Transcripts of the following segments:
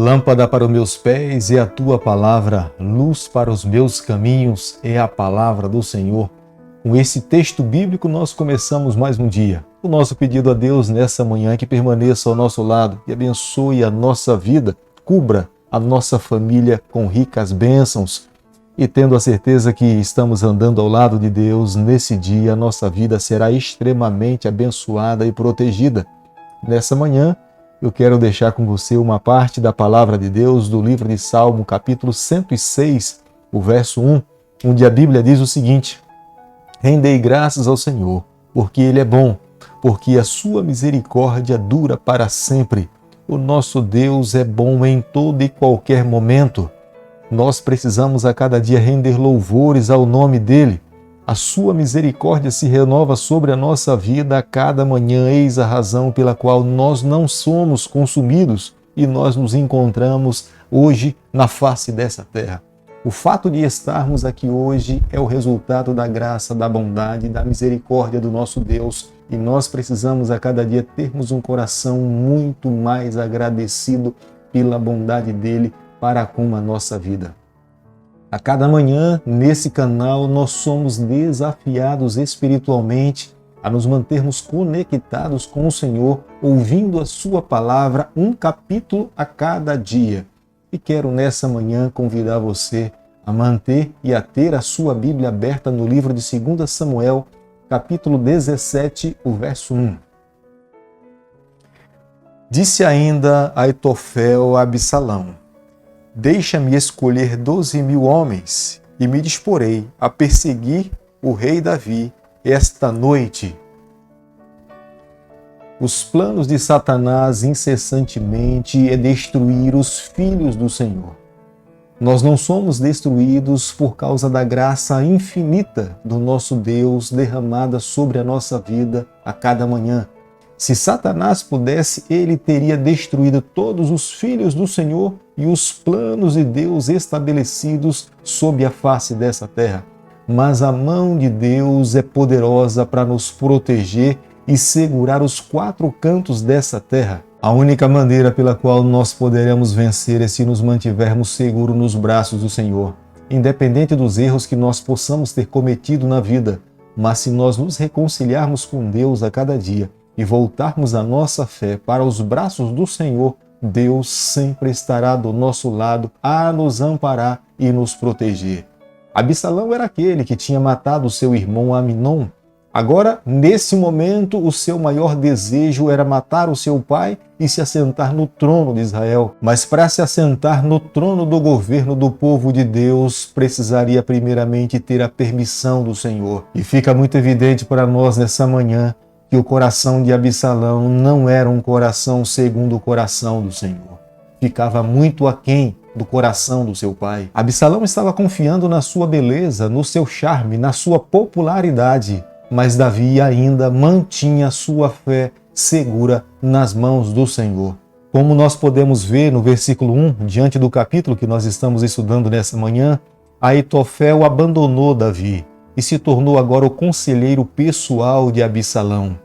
Lâmpada para os meus pés é a tua palavra, luz para os meus caminhos é a palavra do Senhor. Com esse texto bíblico nós começamos mais um dia. O nosso pedido a Deus nessa manhã é que permaneça ao nosso lado e abençoe a nossa vida, cubra a nossa família com ricas bênçãos. E tendo a certeza que estamos andando ao lado de Deus, nesse dia a nossa vida será extremamente abençoada e protegida. Nessa manhã, eu quero deixar com você uma parte da palavra de Deus do livro de Salmo, capítulo 106, o verso 1, onde a Bíblia diz o seguinte: Rendei graças ao Senhor, porque Ele é bom, porque a sua misericórdia dura para sempre. O nosso Deus é bom em todo e qualquer momento. Nós precisamos a cada dia render louvores ao nome dEle. A sua misericórdia se renova sobre a nossa vida a cada manhã, eis a razão pela qual nós não somos consumidos e nós nos encontramos hoje na face dessa terra. O fato de estarmos aqui hoje é o resultado da graça, da bondade e da misericórdia do nosso Deus, e nós precisamos a cada dia termos um coração muito mais agradecido pela bondade dele para com a nossa vida. A cada manhã, nesse canal, nós somos desafiados espiritualmente a nos mantermos conectados com o Senhor, ouvindo a sua palavra, um capítulo a cada dia. E quero nessa manhã convidar você a manter e a ter a sua Bíblia aberta no livro de 2 Samuel, capítulo 17, o verso 1. Disse ainda Aitofel a Absalão: Deixa-me escolher 12.000 homens e me disporei a perseguir o rei Davi esta noite. Os planos de Satanás incessantemente é destruir os filhos do Senhor. Nós não somos destruídos por causa da graça infinita do nosso Deus derramada sobre a nossa vida a cada manhã. Se Satanás pudesse, ele teria destruído todos os filhos do Senhor e os planos de Deus estabelecidos sob a face dessa terra. Mas a mão de Deus é poderosa para nos proteger e segurar os quatro cantos dessa terra. A única maneira pela qual nós poderemos vencer é se nos mantivermos seguros nos braços do Senhor, independente dos erros que nós possamos ter cometido na vida. Mas se nós nos reconciliarmos com Deus a cada dia e voltarmos a nossa fé para os braços do Senhor, Deus sempre estará do nosso lado a nos amparar e nos proteger. Absalão era aquele que tinha matado seu irmão Aminon. Agora, nesse momento, o seu maior desejo era matar o seu pai e se assentar no trono de Israel. Mas para se assentar no trono do governo do povo de Deus, precisaria primeiramente ter a permissão do Senhor. E fica muito evidente para nós nessa manhã que o coração de Absalão não era um coração segundo o coração do Senhor. Ficava muito aquém do coração do seu pai. Absalão estava confiando na sua beleza, no seu charme, na sua popularidade, mas Davi ainda mantinha sua fé segura nas mãos do Senhor. Como nós podemos ver no versículo 1, diante do capítulo que nós estamos estudando nessa manhã, Aitofel abandonou Davi e se tornou agora o conselheiro pessoal de Absalão.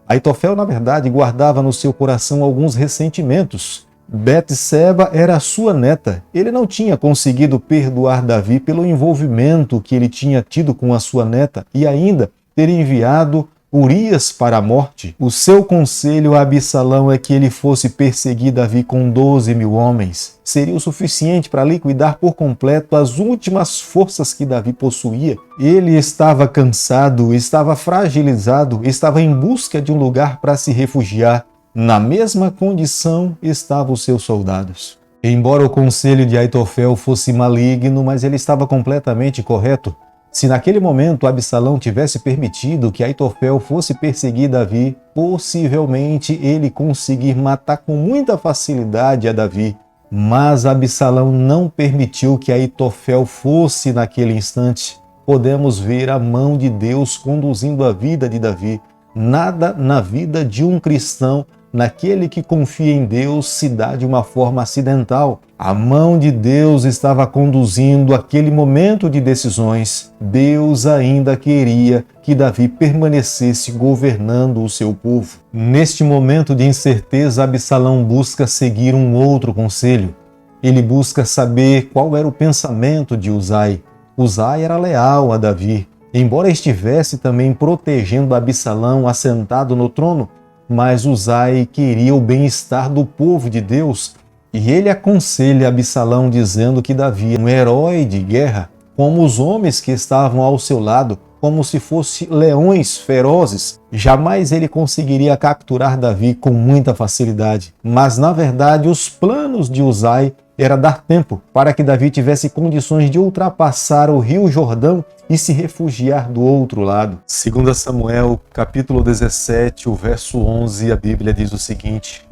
Aitofel, na verdade, guardava no seu coração alguns ressentimentos. Betseba era a sua neta. Ele não tinha conseguido perdoar Davi pelo envolvimento que ele tinha tido com a sua neta e ainda ter enviado Urias para a morte. O seu conselho a Absalão é que ele fosse perseguir Davi com 12.000 homens. Seria o suficiente para liquidar por completo as últimas forças que Davi possuía. Ele estava cansado, estava fragilizado, estava em busca de um lugar para se refugiar. Na mesma condição estavam os seus soldados. Embora o conselho de Aitofel fosse maligno, mas ele estava completamente correto. Se naquele momento Absalão tivesse permitido que Aitofel fosse perseguir Davi, possivelmente ele conseguir matar com muita facilidade a Davi. Mas Absalão não permitiu que Aitofel fosse naquele instante. Podemos ver a mão de Deus conduzindo a vida de Davi. Nada na vida de um cristão, naquele que confia em Deus, se dá de uma forma acidental. A mão de Deus estava conduzindo aquele momento de decisões. Deus ainda queria que Davi permanecesse governando o seu povo. Neste momento de incerteza, Absalão busca seguir um outro conselho. Ele busca saber qual era o pensamento de Uzai. Uzai era leal a Davi, embora estivesse também protegendo Absalão assentado no trono, mas Uzai queria o bem-estar do povo de Deus, e ele aconselha Absalão dizendo que Davi é um herói de guerra, como os homens que estavam ao seu lado, como se fossem leões ferozes. Jamais ele conseguiria capturar Davi com muita facilidade, mas na verdade os planos de Uzai era dar tempo para que Davi tivesse condições de ultrapassar o rio Jordão e se refugiar do outro lado. 2 Samuel, capítulo 17, o verso 11, a Bíblia diz o seguinte: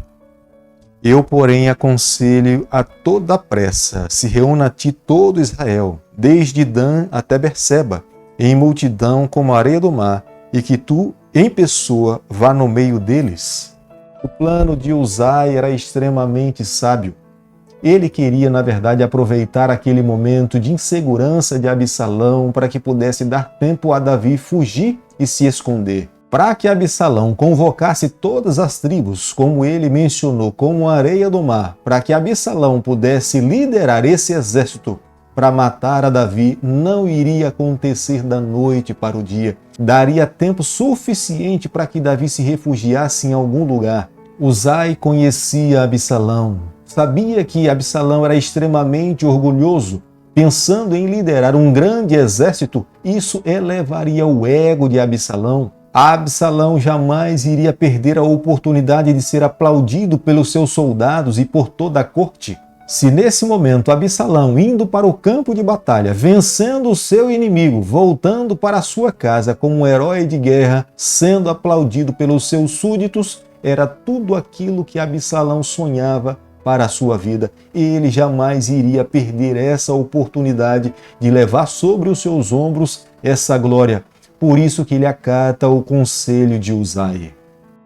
Eu, porém, aconselho a toda pressa, se reúna a ti todo Israel, desde Dan até Berseba, em multidão como a areia do mar, e que tu, em pessoa, vá no meio deles. O plano de Uzai era extremamente sábio. Ele queria, na verdade, aproveitar aquele momento de insegurança de Absalão para que pudesse dar tempo a Davi fugir e se esconder. Para que Absalão convocasse todas as tribos, como ele mencionou, como a areia do mar, para que Absalão pudesse liderar esse exército para matar a Davi, não iria acontecer da noite para o dia. Daria tempo suficiente para que Davi se refugiasse em algum lugar. Uzai conhecia Absalão, sabia que Absalão era extremamente orgulhoso. Pensando em liderar um grande exército, isso elevaria o ego de Absalão. Absalão jamais iria perder a oportunidade de ser aplaudido pelos seus soldados e por toda a corte. Se nesse momento Absalão, indo para o campo de batalha, vencendo o seu inimigo, voltando para sua casa como um herói de guerra, sendo aplaudido pelos seus súditos, era tudo aquilo que Absalão sonhava para a sua vida. Ele jamais iria perder essa oportunidade de levar sobre os seus ombros essa glória. Por isso que ele acata o conselho de Uzai.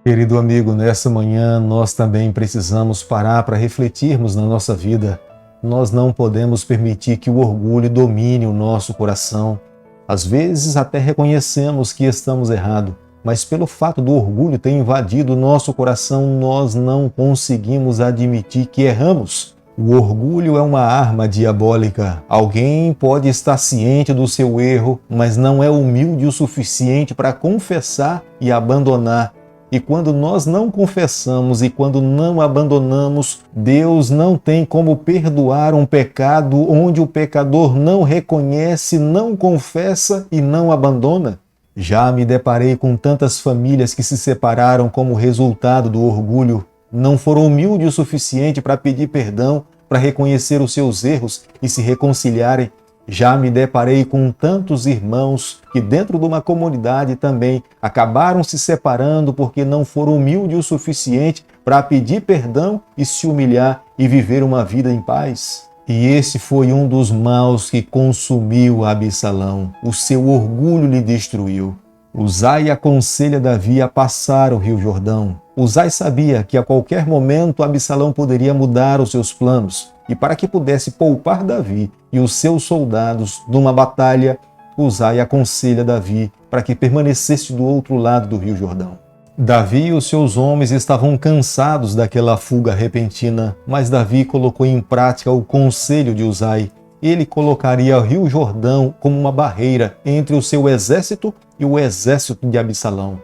Querido amigo, nessa manhã nós também precisamos parar para refletirmos na nossa vida. Nós não podemos permitir que o orgulho domine o nosso coração. Às vezes até reconhecemos que estamos errados, mas pelo fato do orgulho ter invadido o nosso coração, nós não conseguimos admitir que erramos. O orgulho é uma arma diabólica. Alguém pode estar ciente do seu erro, mas não é humilde o suficiente para confessar e abandonar. E quando nós não confessamos e quando não abandonamos, Deus não tem como perdoar um pecado onde o pecador não reconhece, não confessa e não abandona. Já me deparei com tantas famílias que se separaram como resultado do orgulho. Não foram humildes o suficiente para pedir perdão, para reconhecer os seus erros e se reconciliarem. Já me deparei com tantos irmãos que dentro de uma comunidade também acabaram se separando porque não foram humildes o suficiente para pedir perdão e se humilhar e viver uma vida em paz. E esse foi um dos maus que consumiu Absalão. O seu orgulho lhe destruiu. Uzai aconselha Davi a passar o rio Jordão. Uzai sabia que a qualquer momento Absalão poderia mudar os seus planos. E para que pudesse poupar Davi e os seus soldados numa batalha, Uzai aconselha Davi para que permanecesse do outro lado do rio Jordão. Davi e os seus homens estavam cansados daquela fuga repentina, mas Davi colocou em prática o conselho de Uzai. Ele colocaria o rio Jordão como uma barreira entre o seu exército e o exército de Absalão.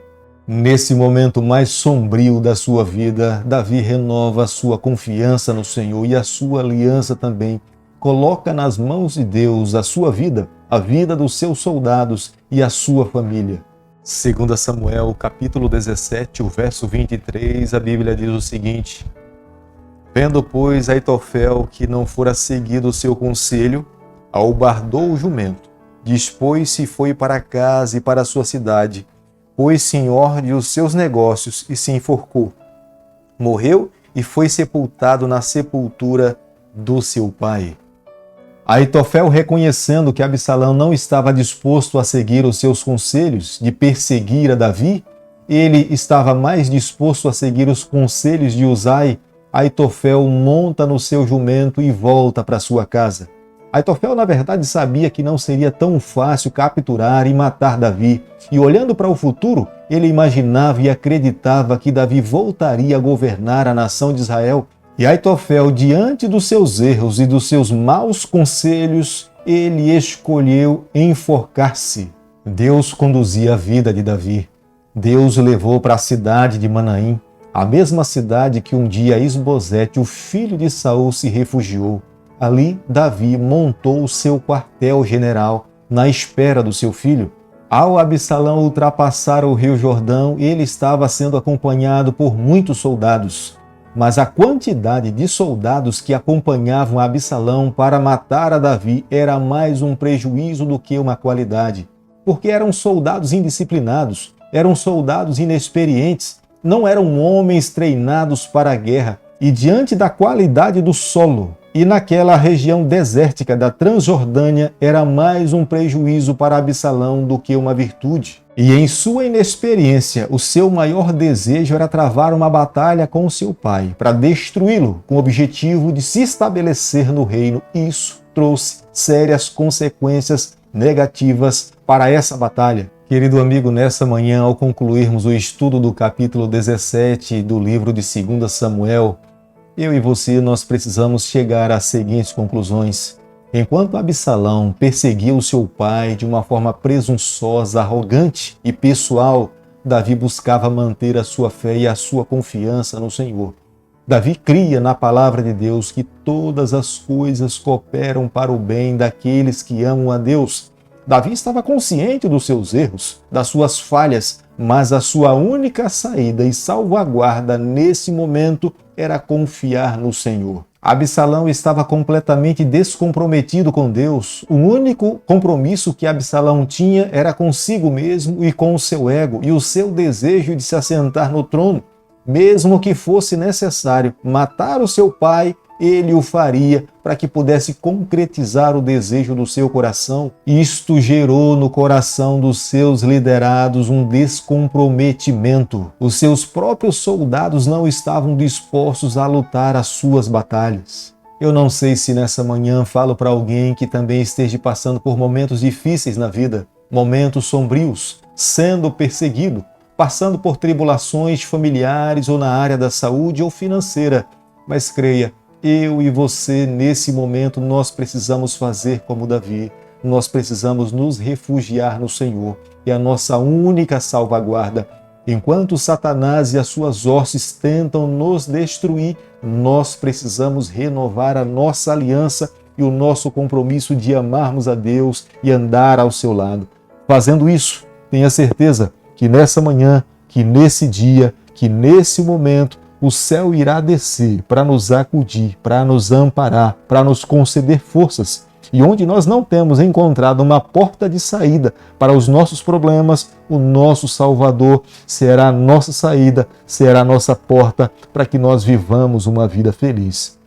Nesse momento mais sombrio da sua vida, Davi renova a sua confiança no Senhor e a sua aliança também. Coloca nas mãos de Deus a sua vida, a vida dos seus soldados e a sua família. 2 Samuel, capítulo 17, o verso 23, a Bíblia diz o seguinte: Vendo, pois, Aitofel que não fora seguido o seu conselho, albardou o jumento, dispôs-se e foi para casa e para a sua cidade, pôs-se em ordem os seus negócios e se enforcou. Morreu e foi sepultado na sepultura do seu pai. Aitofel, reconhecendo que Absalão não estava disposto a seguir os seus conselhos de perseguir a Davi, ele estava mais disposto a seguir os conselhos de Uzai. Aitofel monta no seu jumento e volta para sua casa. Aitofel, na verdade, sabia que não seria tão fácil capturar e matar Davi. E olhando para o futuro, ele imaginava e acreditava que Davi voltaria a governar a nação de Israel. E Aitofel, diante dos seus erros e dos seus maus conselhos, ele escolheu enforcar-se. Deus conduzia a vida de Davi. Deus o levou para a cidade de Manaim, a mesma cidade que um dia Isbosete, o filho de Saul, se refugiou. Ali, Davi montou o seu quartel-general na espera do seu filho. Ao Absalão ultrapassar o rio Jordão, ele estava sendo acompanhado por muitos soldados. Mas a quantidade de soldados que acompanhavam Absalão para matar a Davi era mais um prejuízo do que uma qualidade, porque eram soldados indisciplinados, eram soldados inexperientes, não eram homens treinados para a guerra, e diante da qualidade do solo e naquela região desértica da Transjordânia era mais um prejuízo para Absalão do que uma virtude. E em sua inexperiência, o seu maior desejo era travar uma batalha com seu pai, para destruí-lo, com o objetivo de se estabelecer no reino. Isso trouxe sérias consequências negativas para essa batalha. Querido amigo, nessa manhã, ao concluirmos o estudo do capítulo 17 do livro de 2 Samuel, eu e você, nós precisamos chegar às seguintes conclusões. Enquanto Absalão perseguia o seu pai de uma forma presunçosa, arrogante e pessoal, Davi buscava manter a sua fé e a sua confiança no Senhor. Davi cria na palavra de Deus que todas as coisas cooperam para o bem daqueles que amam a Deus. Davi estava consciente dos seus erros, das suas falhas, mas a sua única saída e salvaguarda nesse momento era confiar no Senhor. Absalão estava completamente descomprometido com Deus. O único compromisso que Absalão tinha era consigo mesmo e com o seu ego e o seu desejo de se assentar no trono. Mesmo que fosse necessário matar o seu pai, ele o faria para que pudesse concretizar o desejo do seu coração. Isto gerou no coração dos seus liderados um descomprometimento. Os seus próprios soldados não estavam dispostos a lutar as suas batalhas. Eu não sei se nessa manhã falo para alguém que também esteja passando por momentos difíceis na vida, momentos sombrios, sendo perseguido, passando por tribulações familiares ou na área da saúde ou financeira. Mas creia, eu e você, nesse momento, nós precisamos fazer como Davi. Nós precisamos nos refugiar no Senhor. É a nossa única salvaguarda. Enquanto Satanás e as suas hostes tentam nos destruir, nós precisamos renovar a nossa aliança e o nosso compromisso de amarmos a Deus e andar ao seu lado. Fazendo isso, tenha certeza que nessa manhã, que nesse dia, que nesse momento, o céu irá descer para nos acudir, para nos amparar, para nos conceder forças. E onde nós não temos encontrado uma porta de saída para os nossos problemas, o nosso Salvador será a nossa saída, será a nossa porta para que nós vivamos uma vida feliz.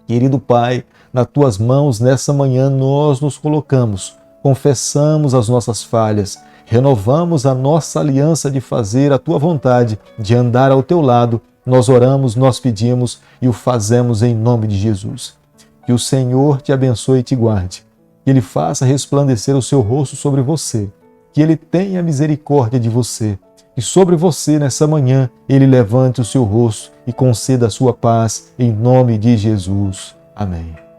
Querido Pai, nas tuas mãos nessa manhã nós nos colocamos, confessamos as nossas falhas, renovamos a nossa aliança de fazer a tua vontade, de andar ao teu lado. Nós oramos, nós pedimos e o fazemos em nome de Jesus. Que o Senhor te abençoe e te guarde. Que Ele faça resplandecer o seu rosto sobre você. Que Ele tenha misericórdia de você. E sobre você, nessa manhã, Ele levante o seu rosto e conceda a sua paz em nome de Jesus. Amém.